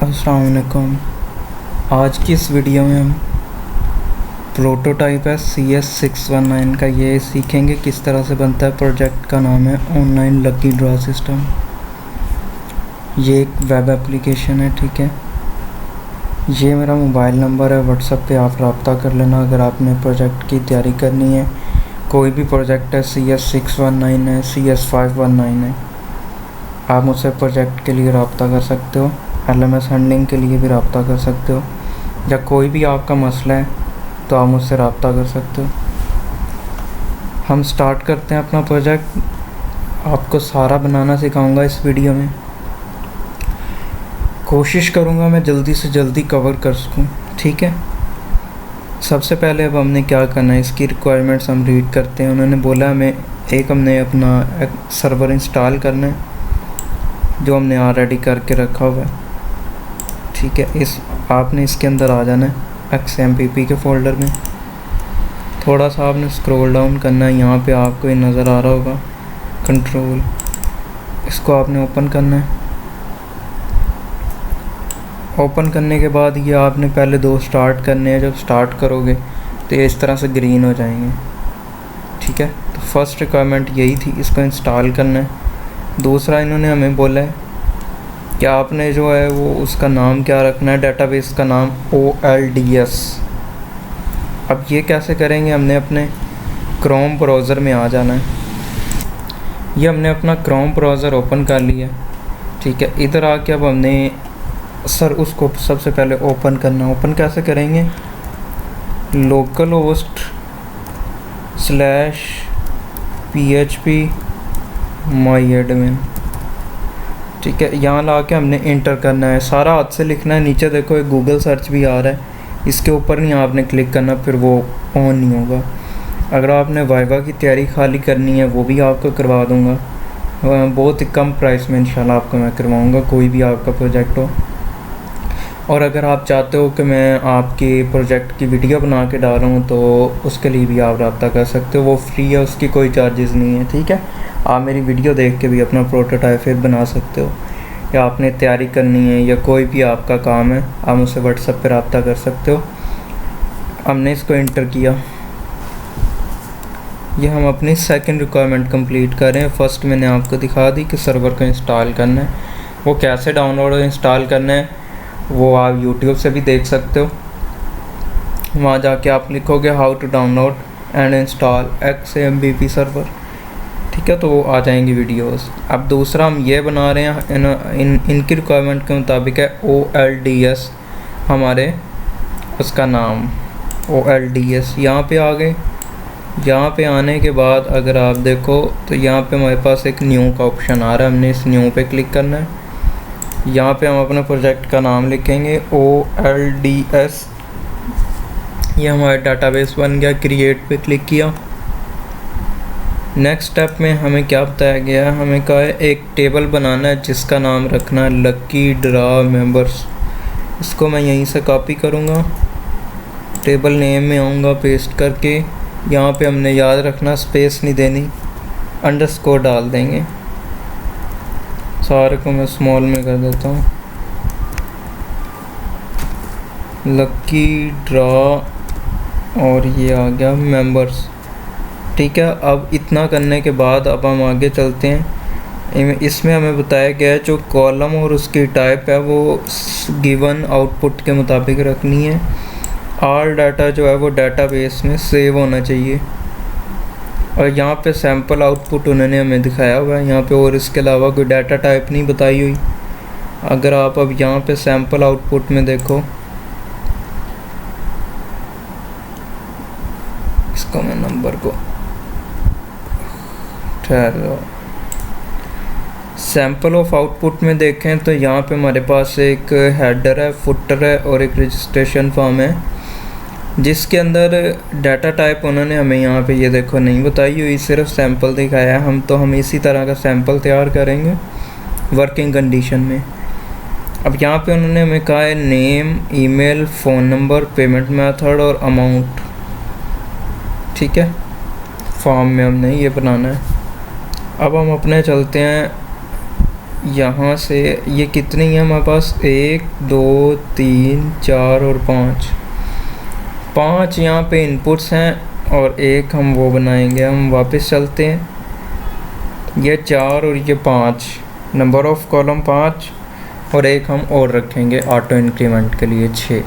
अस्सलाम वालेकुम। आज की इस वीडियो में हम प्रोटोटाइप है CS619 का ये सीखेंगे किस तरह से बनता है। प्रोजेक्ट का नाम है ऑनलाइन लकी ड्रॉ सिस्टम। ये एक वेब एप्लीकेशन है, ठीक है। ये मेरा मोबाइल नंबर है, व्हाट्सएप पे आप रब्ता कर लेना अगर आपने प्रोजेक्ट की तैयारी करनी है। कोई भी प्रोजेक्ट है, CS619 है, CS519 है, आप मुझसे प्रोजेक्ट के लिए रब्ता कर सकते हो। LMS हैंडलिंग के लिए भी रब्ता कर सकते हो, या कोई भी आपका मसला है तो आप मुझसे रब्ता कर सकते हो। हम स्टार्ट करते हैं अपना प्रोजेक्ट। आपको सारा बनाना सिखाऊंगा इस वीडियो में। कोशिश करूंगा मैं जल्दी से जल्दी कवर कर सकूं, ठीक है। सबसे पहले अब हमने क्या करना है, इसकी रिक्वायरमेंट्स हम रीड करते हैं। उन्होंने बोला हमने अपना सर्वर इंस्टॉल करना है जो हमने ऑलरेडी करके रखा हुआ है, ठीक है। आपने इसके अंदर आ जाना है XMPP के फ़ोल्डर में। थोड़ा सा आपने स्क्रॉल डाउन करना है, यहाँ पे आपको ये नज़र आ रहा होगा कंट्रोल, इसको आपने ओपन करना है। ओपन करने के बाद ये आपने पहले 2 स्टार्ट करने हैं। जब स्टार्ट करोगे तो ये इस तरह से ग्रीन हो जाएंगे, ठीक है। तो फर्स्ट रिक्वायरमेंट यही थी, इसको इंस्टॉल करना है। दूसरा इन्होंने हमें बोला है कि आपने जो है वो उसका नाम क्या रखना है, डेटाबेस का नाम OLDS। अब ये कैसे करेंगे, हमने अपने क्रोम ब्राउज़र में आ जाना है। ये हमने अपना क्रोम ब्राउज़र ओपन कर लिया, ठीक है। इधर आके अब हमने उसको सबसे पहले ओपन करना। ओपन कैसे करेंगे, localhost/php myadmin, ठीक है। यहाँ ला के हमने इंटर करना है, सारा हाथ से लिखना है। नीचे देखो एक गूगल सर्च भी आ रहा है, इसके ऊपर नहीं आपने क्लिक करना, फिर वो ऑन नहीं होगा। अगर आपने वाइवा की तैयारी खाली करनी है वो भी आपको करवा दूँगा, बहुत ही कम प्राइस में इंशाल्लाह आपको मैं करवाऊँगा, कोई भी आपका प्रोजेक्ट हो। और अगर आप चाहते हो कि मैं आपके प्रोजेक्ट की वीडियो बना के डाल रहा हूँ तो उसके लिए भी आप रब्ता कर सकते हो, वो फ्री है, उसकी कोई चार्जेस नहीं है, ठीक है। आप मेरी वीडियो देख के भी अपना प्रोटोटाइप फिर बना सकते हो, या आपने तैयारी करनी है या कोई भी आपका काम है आप मुझसे व्हाट्सएप पर रब्ता कर सकते हो। हमने इसको इंटर किया। ये हम अपनी सेकंड रिक्वायरमेंट कंप्लीट कर रहे हैं। फर्स्ट मैंने आपको दिखा दी कि सर्वर को इंस्टॉल करना है, वो कैसे डाउनलोड और इंस्टॉल करना है वो आप YouTube से भी देख सकते हो। वहाँ जाके आप लिखोगे how to download and install XMPP server, ठीक है, तो वो आ जाएंगी वीडियोस। अब दूसरा हम ये बना रहे हैं इनकी रिक्वायरमेंट के मुताबिक है OLDS, हमारे उसका नाम OLDS। यहाँ पे आ गए। यहाँ पे आने के बाद अगर आप देखो तो यहाँ पे हमारे पास एक न्यू का ऑप्शन आ रहा है, हमने इस न्यू पे क्लिक करना है। यहाँ पे हम अपने प्रोजेक्ट का नाम लिखेंगे OLDS। ये हमारा डाटाबेस बन गया। क्रिएट पे क्लिक किया। नेक्स्ट स्टेप में हमें क्या बताया गया है, हमें कहा है एक टेबल बनाना है जिसका नाम रखना है लकी ड्रॉ मेंबर्स। इसको मैं यहीं से कॉपी करूँगा, टेबल नेम में आऊँगा, पेस्ट करके यहाँ पे हमने याद रखना स्पेस नहीं देनी, अंडरस्कोर डाल देंगे। सारे को मैं स्मॉल में कर देता हूँ, लकी ड्रॉ, और ये आ गया मेंबर्स, ठीक है। अब इतना करने के बाद अब हम आगे चलते हैं। इसमें हमें बताया गया है जो कॉलम और उसकी टाइप है वो गिवन आउटपुट के मुताबिक रखनी है। ऑल डाटा जो है वो डाटाबेस में सेव होना चाहिए। और यहाँ पे सैम्पल आउटपुट उन्होंने हमें दिखाया हुआ है यहाँ पे, और इसके अलावा कोई डाटा टाइप नहीं बताई हुई। अगर आप अब यहाँ पे सैम्पल आउटपुट में देखो, इसको मैं नंबर को ठहरो, सैम्पल ऑफ आउटपुट में देखें तो यहाँ पे हमारे पास एक हेडर है, फुटर है और एक रजिस्ट्रेशन फॉर्म है, जिसके अंदर डाटा टाइप उन्होंने हमें यहाँ पे ये देखो नहीं बताई हुई, सिर्फ सैंपल दिखाया है। हम इसी तरह का सैंपल तैयार करेंगे वर्किंग कंडीशन में। अब यहाँ पे उन्होंने हमें कहा है name, email, phone number, payment method और अमाउंट, ठीक है। फॉर्म में हमने ये बनाना है। अब हम अपने चलते हैं यहाँ से ये कितनी है हमारे पास, 1 2 3 4 और 5 यहाँ पे इनपुट्स हैं और एक हम वो बनाएंगे। हम वापस चलते हैं, ये 4 और ये 5, नंबर ऑफ कॉलम 5 और एक हम और रखेंगे ऑटो इंक्रीमेंट के लिए 6।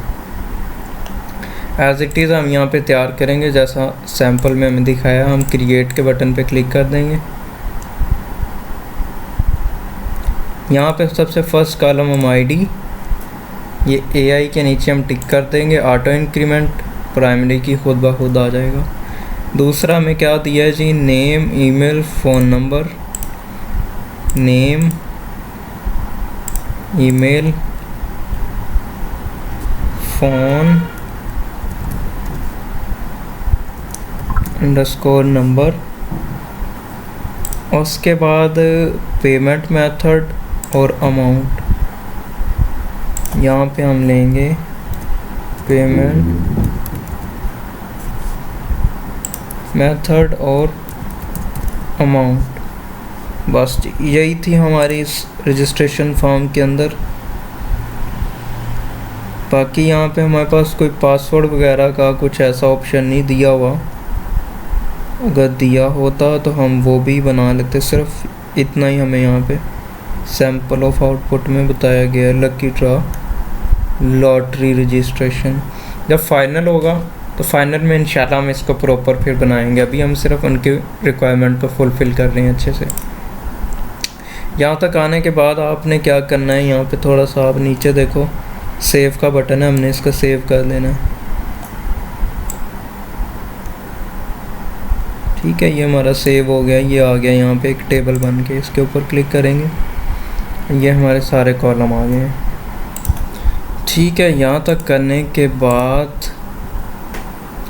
एज इट इज़ हम यहाँ पे तैयार करेंगे जैसा सैम्पल में हमें दिखाया। हम क्रिएट के बटन पे क्लिक कर देंगे। यहाँ पे सबसे फर्स्ट कॉलम हम आईडी, ये एआई के नीचे हम टिक कर देंगे। ऑटो इंक्रीमेंट प्राइमरी की खुद ब खुद आ जाएगा। दूसरा हमें क्या दिया है जी, name, email, phone number. Name, email, phone underscore number. उसके बाद पेमेंट मेथड और अमाउंट। यहाँ पे हम लेंगे पेमेंट मेथड और अमाउंट। बस यही थी हमारी इस रजिस्ट्रेशन फॉर्म के अंदर। बाकी यहाँ पे हमारे पास कोई पासवर्ड वगैरह का कुछ ऐसा ऑप्शन नहीं दिया हुआ। अगर दिया होता तो हम वो भी बना लेते। सिर्फ इतना ही हमें यहाँ पे सैम्पल ऑफ आउटपुट में बताया गया है। लकी ड्रॉ लॉटरी रजिस्ट्रेशन जब फाइनल होगा तो फाइनल में इंशाल्लाह हम इसको प्रॉपर फिर बनाएंगे। अभी हम सिर्फ उनके रिक्वायरमेंट को फुलफ़िल कर रहे हैं अच्छे से। यहाँ तक आने के बाद आपने क्या करना है, यहाँ पे थोड़ा सा आप नीचे देखो, सेव का बटन है, हमने इसका सेव कर देना है। ठीक है, ये हमारा सेव हो गया। ये आ गया यहाँ पे एक टेबल बन के। इसके ऊपर क्लिक करेंगे, ये हमारे सारे कॉलम आ गए हैं। ठीक है, यहाँ तक करने के बाद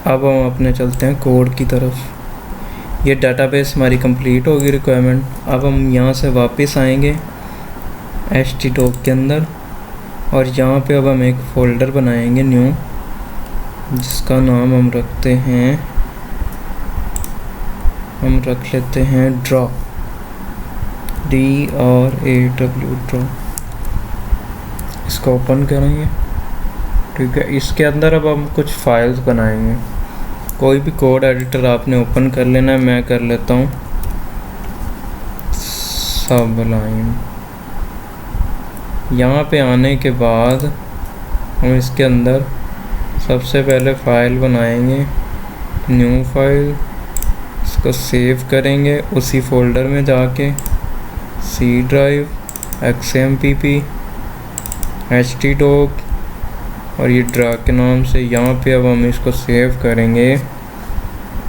अब हम अपने चलते हैं कोड की तरफ। ये डाटाबेस हमारी कंप्लीट होगी रिक्वायरमेंट। अब हम यहाँ से वापस आएंगे htdoc के अंदर और यहाँ पे अब हम एक फ़ोल्डर बनाएंगे न्यू, जिसका नाम हम रखते हैं, हम रख लेते हैं ड्रॉ, DRAW ड्रॉ। इसको ओपन करेंगे। ठीक है, इसके अंदर अब हम कुछ फाइल्स बनाएंगे। कोई भी कोड एडिटर आपने ओपन कर लेना है। मैं कर लेता हूँ सबलाइन। यहाँ पे आने के बाद हम इसके अंदर सबसे पहले फ़ाइल बनाएंगे, न्यू फाइल। इसको सेव करेंगे उसी फोल्डर में जाके, सी ड्राइव, XMPP, htdoc और ये ड्रा के नाम से। यहाँ पे अब हम इसको सेव करेंगे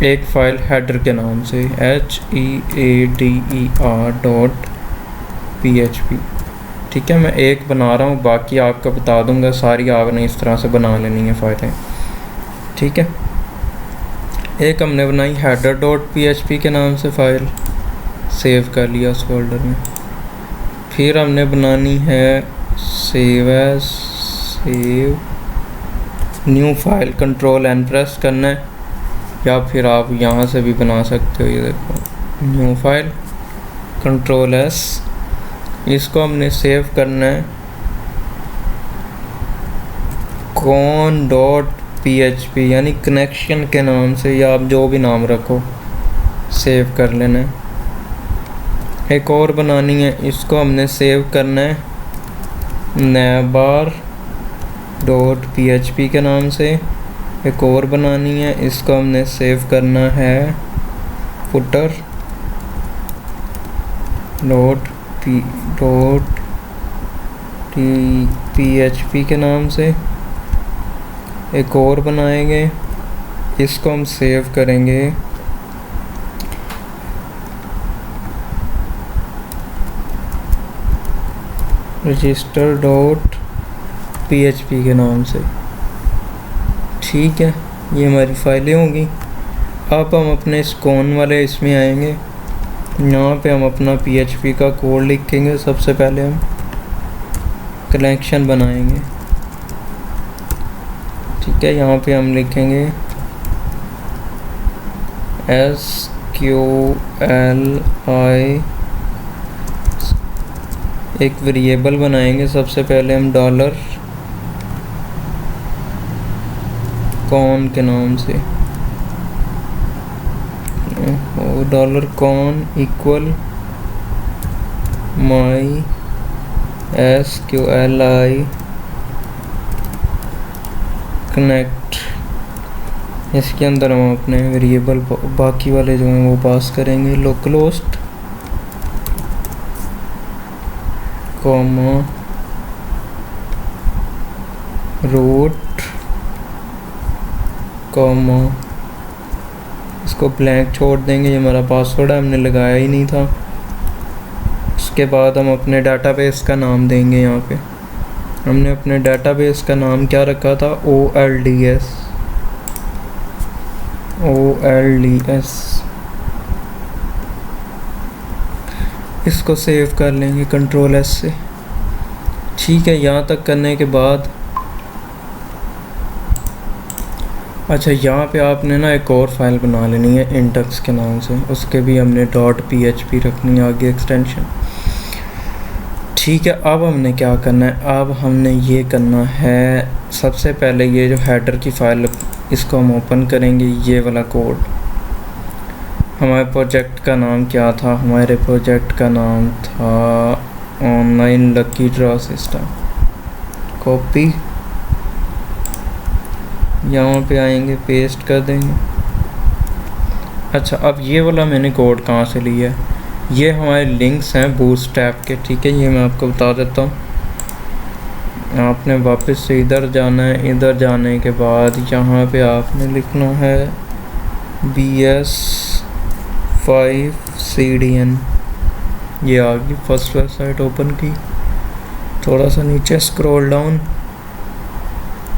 एक फ़ाइल हेडर के नाम से, header.php। ठीक है, मैं एक बना रहा हूँ, बाकी आपको बता दूँगा। सारी आपने इस तरह से बना लेनी है फ़ाइलें। ठीक है, एक हमने बनाई header.php के नाम से फ़ाइल, सेव कर लिया उस फोल्डर में। फिर हमने बनानी है save as, save new file, Ctrl+N press करना है, या फिर आप यहाँ से भी बना सकते हो। ये देखो न्यू फाइल, Ctrl+S। इसको हमने सेव करना है con.php यानी कनेक्शन के नाम से, या आप जो भी नाम रखो सेव कर लेना है। एक और बनानी है, इसको हमने सेव करना है navbar.php के नाम से। एक और बनानी है, इसको हमने सेव करना है footer.php के नाम से। एक और बनाएंगे, इसको हम सेव करेंगे register.php के नाम से। ठीक है, ये हमारी फाइलें होंगी। अब हम अपने इस कौन वाले इसमें आएंगे। यहाँ पे हम अपना PHP का कोड लिखेंगे। सबसे पहले हम कनेक्शन बनाएंगे। ठीक है, यहाँ पे हम लिखेंगे SQLi एक वेरिएबल बनाएंगे। सबसे पहले हम डॉलर कॉन के नाम से, डॉलर कॉन इक्वल माई SQLi कनेक्ट, इसके अंदर हम अपने वेरिएबल बाकी वाले जो हैं वो पास करेंगे। लोकलहोस्ट कॉमा रूट कॉमा, इसको ब्लैंक छोड़ देंगे, ये हमारा पासवर्ड है, हमने लगाया ही नहीं था। उसके बाद हम अपने डाटाबेस का नाम देंगे। यहाँ पे हमने अपने डाटाबेस का नाम क्या रखा था, OLDS। इसको सेव कर लेंगे Ctrl+S से। ठीक है, यहाँ तक करने के बाद अच्छा, यहाँ पे आपने ना एक और फाइल बना लेनी है इंडेक्स के नाम से, उसके भी हमने .php रखनी है आगे एक्सटेंशन। ठीक है, अब हमने क्या करना है, अब हमने ये करना है, सबसे पहले ये जो हेडर की फाइल, इसको हम ओपन करेंगे। ये वाला कोड, हमारे प्रोजेक्ट का नाम क्या था, हमारे प्रोजेक्ट का नाम था online lucky draw system. Copy, यहाँ पे आएंगे, पेस्ट कर देंगे। अच्छा, अब ये वाला मैंने कोड कहाँ से लिया है, ये हमारे लिंक्स हैं बूटस्ट्रैप के। ठीक है, ये मैं आपको बता देता हूँ। आपने वापस से इधर जाना है, इधर जाने के बाद यहाँ पे आपने लिखना है BS5CDN। ये आ गई फर्स्ट वेबसाइट ओपन की। थोड़ा सा नीचे स्क्रॉल डाउन,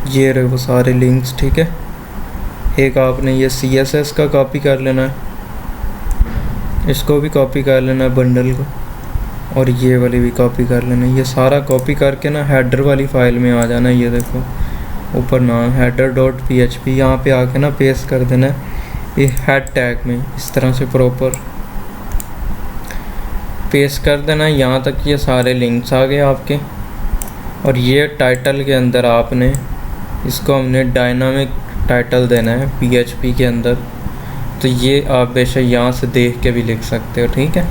ये रहे वो सारे लिंक्स। ठीक है, एक आपने ये CSS का कॉपी कर लेना है, इसको भी कॉपी कर लेना है बंडल को, और ये वाली भी कॉपी कर लेना है। ये सारा कॉपी करके ना हेडर वाली फाइल में आ जाना है। ये देखो ऊपर नाम header.php, यहाँ पे आके ना पेस्ट कर देना है ये हेड टैग में, इस तरह से प्रॉपर पेस्ट कर देना है। यहाँ तक ये सारे लिंक्स आ गए आपके। और ये टाइटल के अंदर आपने इसको हमने डायनामिक टाइटल देना है PHP के अंदर, तो ये आप बेशक यहाँ से देख के भी लिख सकते हो। ठीक है,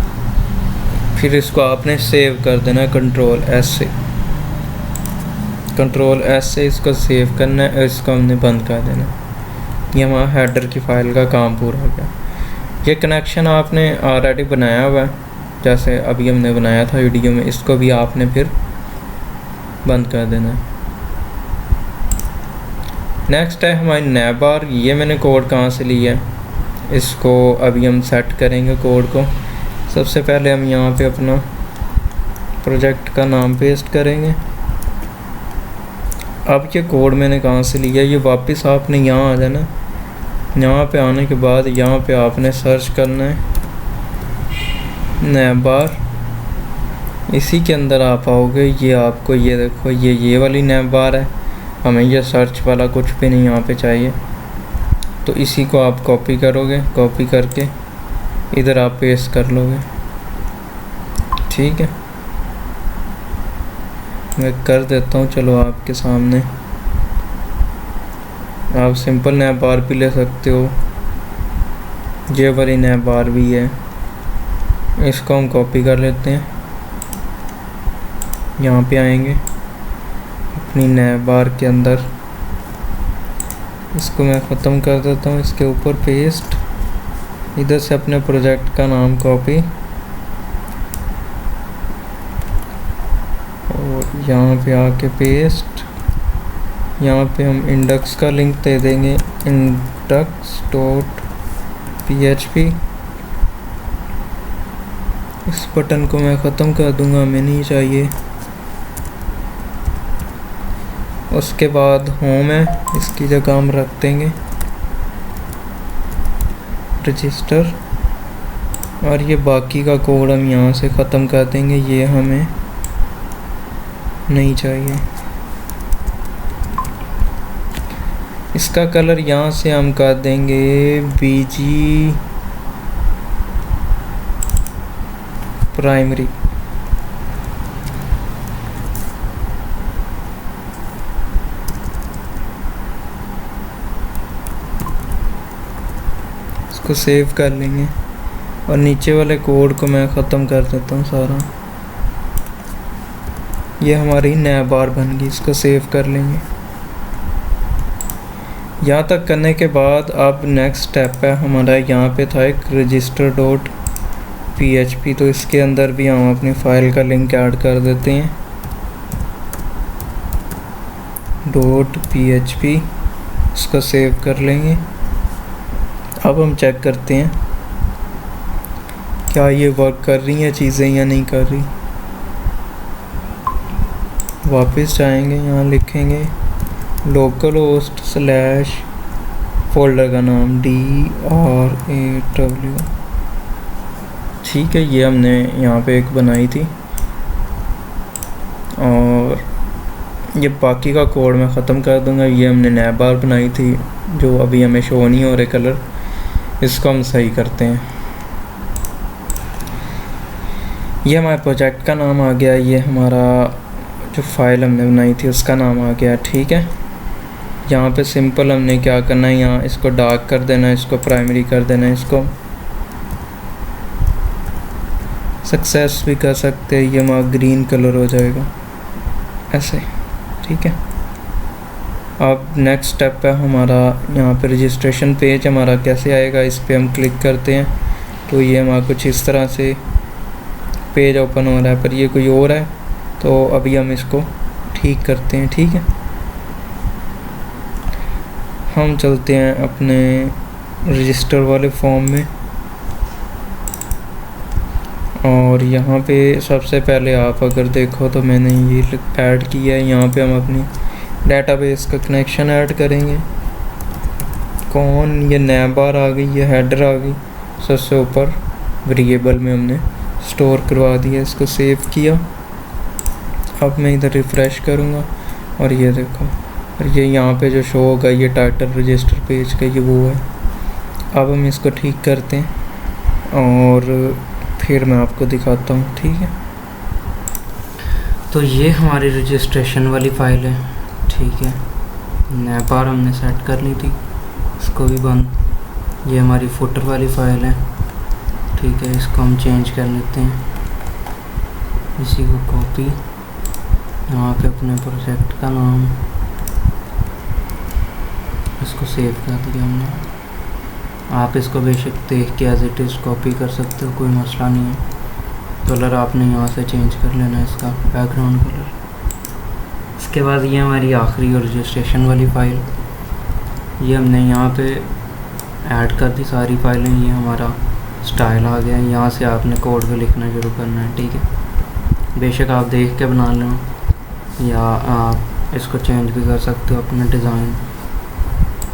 फिर इसको आपने सेव कर देना है Ctrl+S से इसको सेव करना है, इसको हमने बंद कर देना है। ये हमारा हेडर की फाइल का काम पूरा हो गया। ये कनेक्शन आपने ऑलरेडी बनाया हुआ है, जैसे अभी हमने बनाया था वीडियो में, इसको भी आपने फिर बंद कर देना है। नेक्स्ट है हमारी नैबार। ये मैंने कोड कहाँ से लिया है, इसको अभी हम सेट करेंगे कोड को। सबसे पहले हम यहाँ पे अपना प्रोजेक्ट का नाम पेस्ट करेंगे। अब ये कोड मैंने कहाँ से लिया, ये वापस आपने यहाँ आ जाना। यहाँ पे आने के बाद यहाँ पे आपने सर्च करना है नैबार, इसी के अंदर आप आओगे। ये आपको ये देखो ये वाली नैबार है, हमें ये सर्च वाला कुछ भी नहीं यहाँ पे चाहिए, तो इसी को आप कॉपी करोगे, कॉपी करके इधर आप पेस्ट कर लोगे। ठीक है, मैं कर देता हूँ, चलो आपके सामने। आप सिंपल नैबार भी ले सकते हो, ये वाली नैबार भी है। इसको हम कॉपी कर लेते हैं, यहाँ पे आएंगे अपनी नैबार के अंदर, इसको मैं ख़त्म कर देता हूँ, इसके ऊपर पेस्ट, इधर से अपने प्रोजेक्ट का नाम कॉपी, और यहाँ पे आके पेस्ट। यहाँ पे हम इंडेक्स का लिंक दे देंगे, index.php। इस बटन को मैं ख़त्म कर दूंगा, हमें नहीं चाहिए। उसके बाद होम है, इसकी जगह हम रख देंगे रजिस्टर, और ये बाकी का कोड हम यहाँ से ख़त्म कर देंगे, ये हमें नहीं चाहिए। इसका कलर यहाँ से हम कर देंगे BG प्राइमरी। इसको सेव कर लेंगे और नीचे वाले कोड को मैं ख़त्म कर देता हूँ सारा। ये हमारी नया बार बन गई, इसको सेव कर लेंगे। यहाँ तक करने के बाद अब नेक्स्ट स्टेप है हमारा, यहाँ पे था एक रजिस्टर डॉट PHP, तो इसके अंदर भी हम अपनी फ़ाइल का लिंक ऐड कर देते हैं .php, इसको सेव कर लेंगे। अब हम चेक करते हैं क्या ये वर्क कर रही हैं चीज़ें या नहीं कर रही। वापस जाएंगे, यहाँ लिखेंगे लोकल होस्ट स्लैश फोल्डर का नाम DRAW। ठीक है, ये हमने यहाँ पे एक बनाई थी और ये बाकी का कोड मैं ख़त्म कर दूंगा। ये हमने नया बार बनाई थी जो अभी हमें शो नहीं हो रहे कलर, इसको हम सही करते हैं। ये हमारे प्रोजेक्ट का नाम आ गया, ये हमारा जो फाइल हमने बनाई थी उसका नाम आ गया। ठीक है, यहाँ पे सिंपल हमने क्या करना है, यहाँ इसको डार्क कर देना है, इसको प्राइमरी कर देना है, इसको सक्सेस भी कर सकते हैं, ये हमारा ग्रीन कलर हो जाएगा ऐसे। ठीक है, अब नेक्स्ट स्टेप है हमारा, यहाँ पे रजिस्ट्रेशन पेज हमारा कैसे आएगा, इस पे हम क्लिक करते हैं तो ये हमारा कुछ इस तरह से पेज ओपन हो रहा है, पर ये कोई और है, तो अभी हम इसको ठीक करते हैं। ठीक है, हम चलते हैं अपने रजिस्टर वाले फॉर्म में और यहाँ पे सबसे पहले आप अगर देखो तो मैंने ये ऐड किया है। यहाँ पे हम अपनी डेटाबेस का कनेक्शन ऐड करेंगे। ये नया बार आ गई, ये हेडर आ गई, सबसे ऊपर वेरिएबल में हमने स्टोर करवा दिया, इसको सेव किया। अब मैं इधर रिफ़्रेश करूँगा और ये देखो, और ये यहाँ पे जो शो होगा ये टाइटल रजिस्टर पेज का ये वो है। अब हम इसको ठीक करते हैं और फिर मैं आपको दिखाता हूँ। ठीक है, तो ये हमारी रजिस्ट्रेशन वाली फ़ाइल है। ठीक है, नया बार हमने सेट कर ली थी, इसको भी बंद। ये हमारी फुटर वाली फ़ाइल है। ठीक है, इसको हम चेंज कर लेते हैं, इसी को कॉपी, यहाँ पे अपने प्रोजेक्ट का नाम, इसको सेव कर दिया हमने। आप इसको बेशक देख के एज इट इज़ कॉपी कर सकते हो, कोई मसला नहीं है। कलर आपने यहाँ से चेंज कर लेना है, इसका बैकग्राउंड कलर। इसके बाद ये हमारी आखिरी और रजिस्ट्रेशन वाली फ़ाइल, ये हमने यहाँ पे ऐड कर दी सारी फाइलें। ये हमारा स्टाइल आ गया, यहाँ से आपने कोड को लिखना शुरू करना है। ठीक है, बेशक आप देख के बना लें या आप इसको चेंज भी कर सकते हो अपना डिज़ाइन।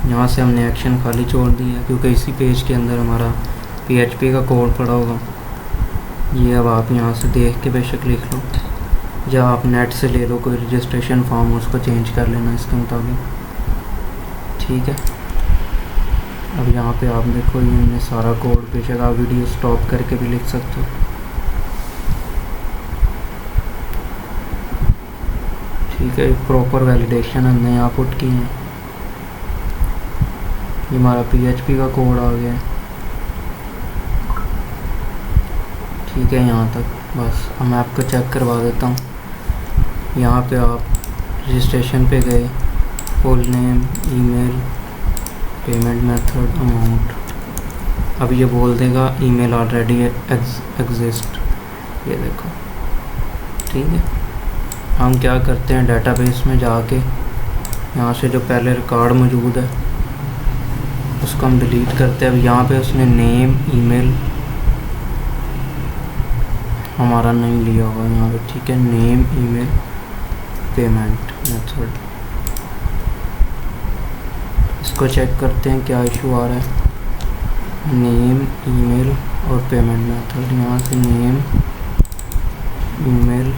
यहाँ से हमने एक्शन खाली छोड़ दिया क्योंकि इसी पेज के अंदर हमारा PHP का कोड पड़ा होगा। ये अब आप यहाँ से देख के बेशक लिख लो या आप नेट से ले लो कोई रजिस्ट्रेशन फॉर्म, उसको चेंज कर लेना इसके मुताबिक। ठीक है, अब यहाँ पे आप देखो ये हमने सारा कोड, बेशक आप वीडियो स्टॉप करके भी लिख सकते हो। ठीक है, प्रॉपर वैलिडेशन हमने यहाँ पुट की है। ये हमारा PHP का कोड आ गया। ठीक है, यहाँ तक बस। अब मैं आपको चेक करवा देता हूँ। यहाँ पे आप रजिस्ट्रेशन पे गए, full name, email, payment method, amount. अब ये बोल देगा ईमेल ऑलरेडी एग्जिस्ट, ये देखो। ठीक है, हम क्या करते हैं, डेटाबेस में जाके यहाँ से जो पहले रिकॉर्ड मौजूद है उसको हम डिलीट करते हैं। अब यहाँ पे उसने नेम, ईमेल हमारा नहीं लिया होगा यहाँ पे। ठीक है, नेम, ईमेल, पेमेंट मेथड, इसको चेक करते हैं क्या इशू आ रहा है। नेम, ईमेल और पेमेंट मेथड, यहाँ से नेम, ईमेल,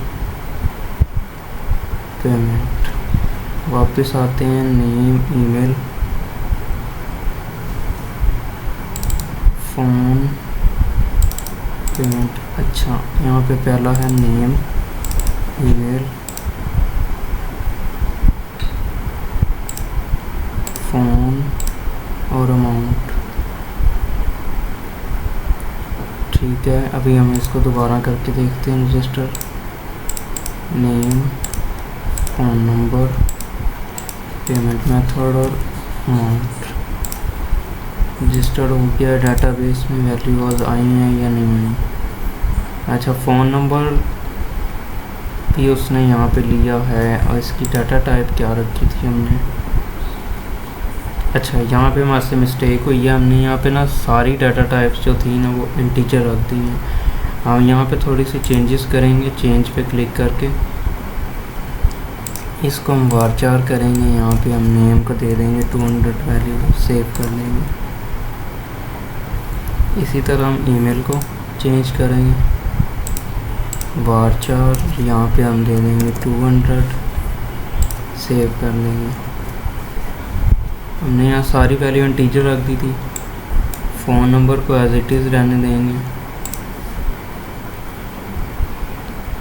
पेमेंट, वापस आते हैं नेम, ईमेल, फ़ोन, पेमेंट। अच्छा, यहाँ पे पहला है नेम, ईमेल, फ़ोन और अमाउंट। ठीक है, अभी हम इसको दोबारा करके देखते हैं। Register name, phone number, payment method और अमाउंट रजिस्टर्ड हो गया। डाटाबेस में वैल्यूज आई हैं या नहीं आई। अच्छा, फ़ोन नंबर भी उसने यहाँ पे लिया है और इसकी डाटा टाइप क्या रखी थी हमने। अच्छा, यहाँ पे हमारे से मिस्टेक हुई है, हमने यहाँ पे ना सारी डाटा टाइप्स जो थी ना वो इंटीजर रख दी हैं। हम यहाँ पे थोड़ी सी चेंजेस करेंगे। चेंज पे क्लिक करके इसको हम वारचार करेंगे। यहाँ पे हम नेम को दे देंगे 200 वैल्यू, सेव कर लेंगे। इसी तरह हम ईमेल को चेंज करेंगे, वारचार यहाँ पे हम दे देंगे 200, सेव कर लेंगे। हमने यहाँ सारी वैल्यू इंटीजर रख दी थी। फ़ोन नंबर को एज इट इज़ रहने देंगे।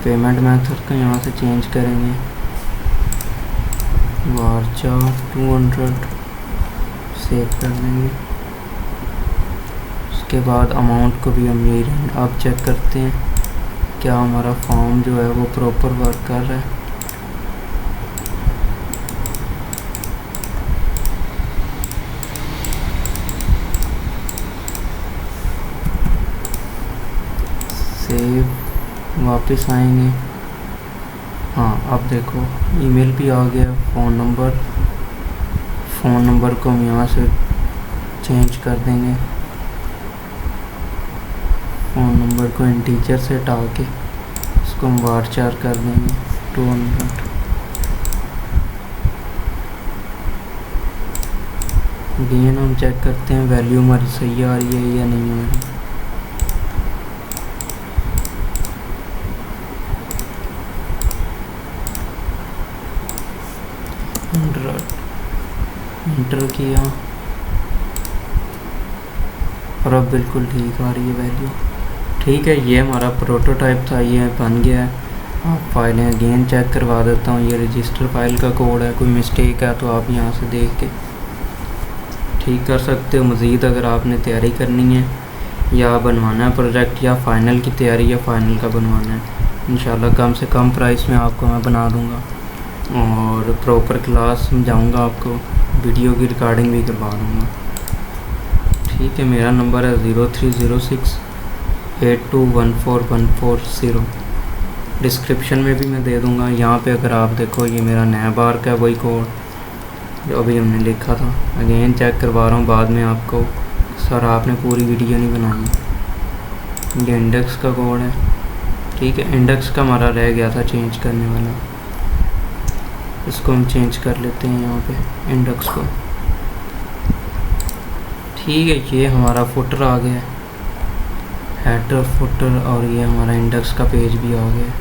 पेमेंट मेथड को यहाँ से चेंज करेंगे, वारचार 200, सेव कर देंगे। उसके बाद अमाउंट को भी हम यही रहेंगे। अब चेक करते हैं क्या हमारा फॉर्म जो है वो प्रॉपर वर्क कर रहा है। सेव, वापस आएंगे। हाँ, अब देखो ईमेल भी आ गया। फ़ोन नंबर को हम यहाँ से चेंज कर देंगे। फ़ोन नंबर को इंटीजर से हटा के इसको हम वारचार कर देंगे 200। अगेन हम चेक करते हैं वैल्यू हमारी सही आ रही है या नहीं आ रही। इंटर किया और अब बिल्कुल ठीक आ रही है वैल्यू। ठीक है, ये हमारा प्रोटोटाइप था, ये बन गया है। आप फाइलें अगेन चेक करवा देता हूँ। ये रजिस्टर फाइल का कोड है, कोई मिस्टेक है तो आप यहाँ से देख के ठीक कर सकते हो। मज़ीद अगर आपने तैयारी करनी है या बनवाना है प्रोजेक्ट, या फ़ाइनल की तैयारी या फ़ाइनल का बनवाना है, इंशाल्लाह कम से कम प्राइस में आपको मैं बना दूँगा और प्रॉपर क्लास समझाऊँगा आपको, वीडियो की रिकॉर्डिंग भी करवा दूँगा। ठीक है, मेरा नंबर है 030682144140। डिस्क्रिप्शन में भी मैं दे दूँगा। यहाँ पे अगर आप देखो ये मेरा नया बार का वही कोड जो अभी हमने लिखा था। अगेन चेक करवा रहा हूँ बाद में आपको, सर आपने पूरी वीडियो नहीं बनाई। ये इंडेक्स का कोड है। ठीक है, इंडेक्स का हमारा रह गया था चेंज करने वाला, इसको हम चेंज कर लेते हैं यहाँ पे इंडेक्स को। ठीक है, ये हमारा फुटर आ गया है, हेडर फुटर, और ये हमारा इंडेक्स का पेज भी आ गया।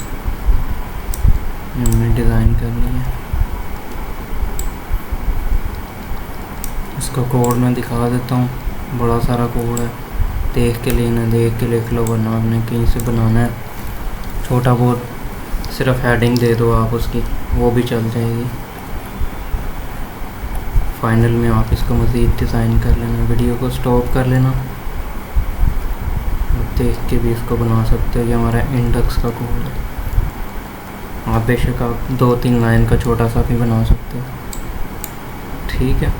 हमने डिज़ाइन कर लिया। इसका कोड मैं दिखा देता हूँ, बड़ा सारा कोड है, देख के लेना, देख के लिख लो, वरना आपने कहीं से बनाना है। छोटा बहुत सिर्फ हेडिंग दे दो आप उसकी, वो भी चल जाएगी। फाइनल में आप इसको मज़ीद डिज़ाइन कर लेना, वीडियो को स्टॉप कर लेना, देख के भी इसको बना सकते हो। ये हमारा इंडेक्स का कोड है। आप बेशक आप 2-3 लाइन का छोटा सा भी बना सकते हो। ठीक है,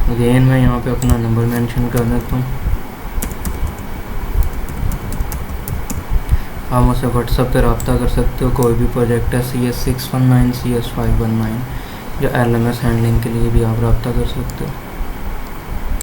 अगेन मैं यहाँ पे अपना नंबर मेंशन कर देता हूँ। आप मुझसे व्हाट्सएप पे रब्ता कर सकते हो। कोई भी प्रोजेक्ट है CS619 CS519 या LMS हैंडलिंग के लिए भी आप रब्ता कर सकते हो।